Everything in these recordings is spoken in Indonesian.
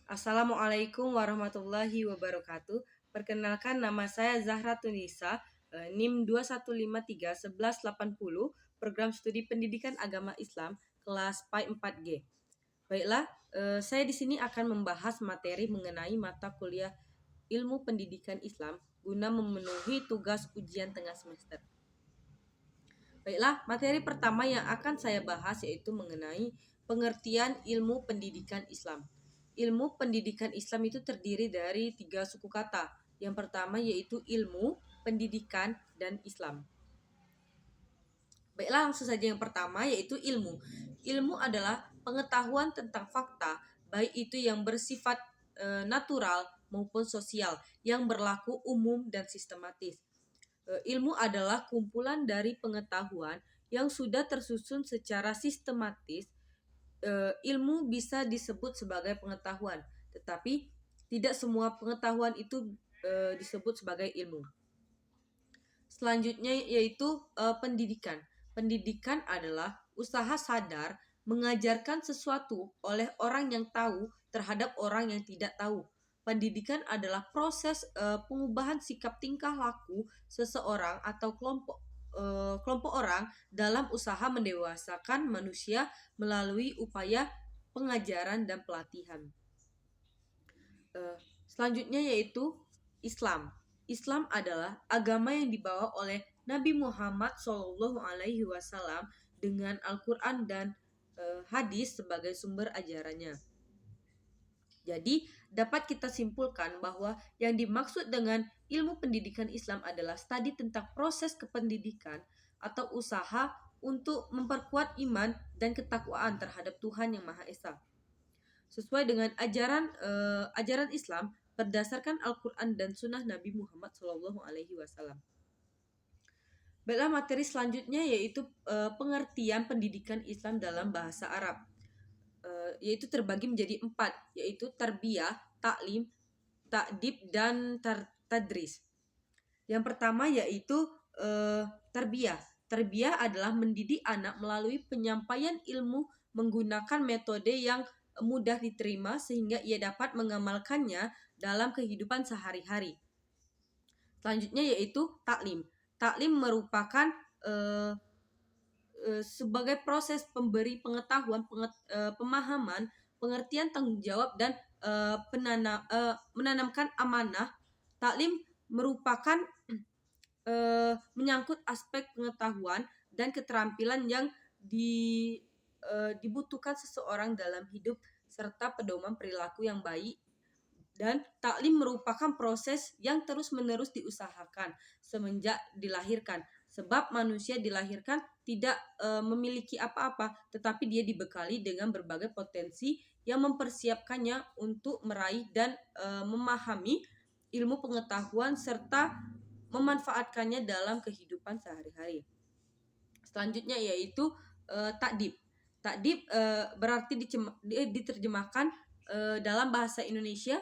Assalamualaikum warahmatullahi wabarakatuh. Perkenalkan, nama saya Zahra Tunisa, NIM 21531180, Program Studi Pendidikan Agama Islam, kelas PAI 4G. Baiklah, saya di sini akan membahas materi mengenai mata kuliah Ilmu Pendidikan Islam guna memenuhi tugas ujian tengah semester. Baiklah, materi pertama yang akan saya bahas yaitu mengenai pengertian ilmu pendidikan Islam. Ilmu pendidikan Islam itu terdiri dari 3 suku kata. Yang pertama yaitu ilmu, pendidikan, dan Islam. Baiklah, langsung saja yang pertama yaitu ilmu. Ilmu adalah pengetahuan tentang fakta, baik itu yang bersifat natural maupun sosial, yang berlaku umum dan sistematis. Ilmu adalah kumpulan dari pengetahuan yang sudah tersusun secara sistematis. Ilmu bisa disebut sebagai pengetahuan, tetapi tidak semua pengetahuan itu disebut sebagai ilmu. Selanjutnya yaitu pendidikan. Pendidikan adalah usaha sadar mengajarkan sesuatu oleh orang yang tahu terhadap orang yang tidak tahu. Pendidikan adalah proses pengubahan sikap tingkah laku seseorang atau kelompok orang dalam usaha mendewasakan manusia melalui upaya pengajaran dan pelatihan. Selanjutnya yaitu Islam. Islam adalah agama yang dibawa oleh Nabi Muhammad SAW dengan Al-Quran dan hadis sebagai sumber ajarannya. Jadi, dapat kita simpulkan bahwa yang dimaksud dengan ilmu pendidikan Islam adalah studi tentang proses kependidikan atau usaha untuk memperkuat iman dan ketakwaan terhadap Tuhan Yang Maha Esa. Sesuai dengan ajaran Islam berdasarkan Al-Quran dan Sunnah Nabi Muhammad SAW. Baiklah, materi selanjutnya yaitu pengertian pendidikan Islam dalam bahasa Arab. Yaitu terbagi menjadi 4, yaitu tarbiyah, taklim, ta'dib, dan tadris. Yang pertama yaitu tarbiyah. Tarbiyah adalah mendidik anak melalui penyampaian ilmu menggunakan metode yang mudah diterima sehingga ia dapat mengamalkannya dalam kehidupan sehari-hari. Selanjutnya yaitu taklim. Taklim merupakan sebagai proses pemberi pengetahuan, pemahaman, pengertian tanggung jawab, dan menanamkan amanah. Taklim merupakan menyangkut aspek pengetahuan dan keterampilan yang dibutuhkan seseorang dalam hidup serta pedoman perilaku yang baik. Dan taklim merupakan proses yang terus-menerus diusahakan semenjak dilahirkan. Sebab manusia dilahirkan tidak memiliki apa-apa, tetapi dia dibekali dengan berbagai potensi yang mempersiapkannya untuk meraih dan memahami ilmu pengetahuan serta memanfaatkannya dalam kehidupan sehari-hari. Selanjutnya yaitu ta'dib. Ta'dib berarti diterjemahkan dalam bahasa Indonesia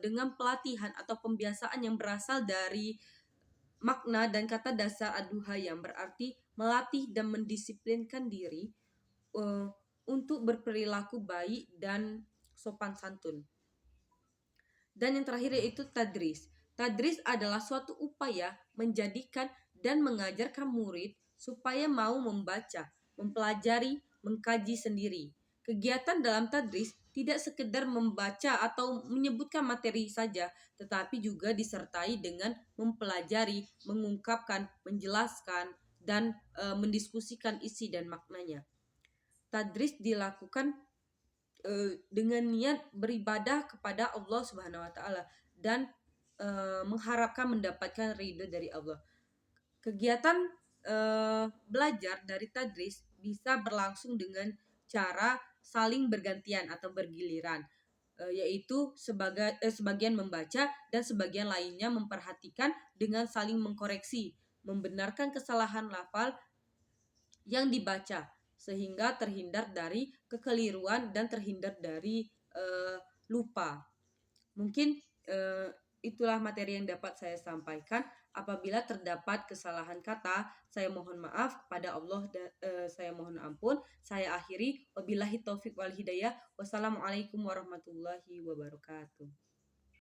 dengan pelatihan atau pembiasaan yang berasal dari makna dan kata dasar ad-duha yang berarti melatih dan mendisiplinkan diri untuk berperilaku baik dan sopan santun. Dan yang terakhir yaitu tadris. Tadris adalah suatu upaya menjadikan dan mengajarkan murid supaya mau membaca, mempelajari, mengkaji sendiri. Kegiatan dalam tadris tidak sekedar membaca atau menyebutkan materi saja, tetapi juga disertai dengan mempelajari, mengungkapkan, menjelaskan, dan mendiskusikan isi dan maknanya. Tadris dilakukan dengan niat beribadah kepada Allah Subhanahu wa taala dan mengharapkan mendapatkan ridho dari Allah. Kegiatan belajar dari tadris bisa berlangsung dengan cara saling bergantian atau bergiliran, yaitu sebagian membaca dan sebagian lainnya memperhatikan dengan saling mengkoreksi, membenarkan kesalahan lafal yang dibaca sehingga terhindar dari kekeliruan dan terhindar dari lupa. Mungkin itulah materi yang dapat saya sampaikan. Apabila terdapat kesalahan kata, saya mohon maaf kepada Allah dan saya mohon ampun. Saya akhiri, wabillahi taufik wal hidayah. Wassalamualaikum warahmatullahi wabarakatuh.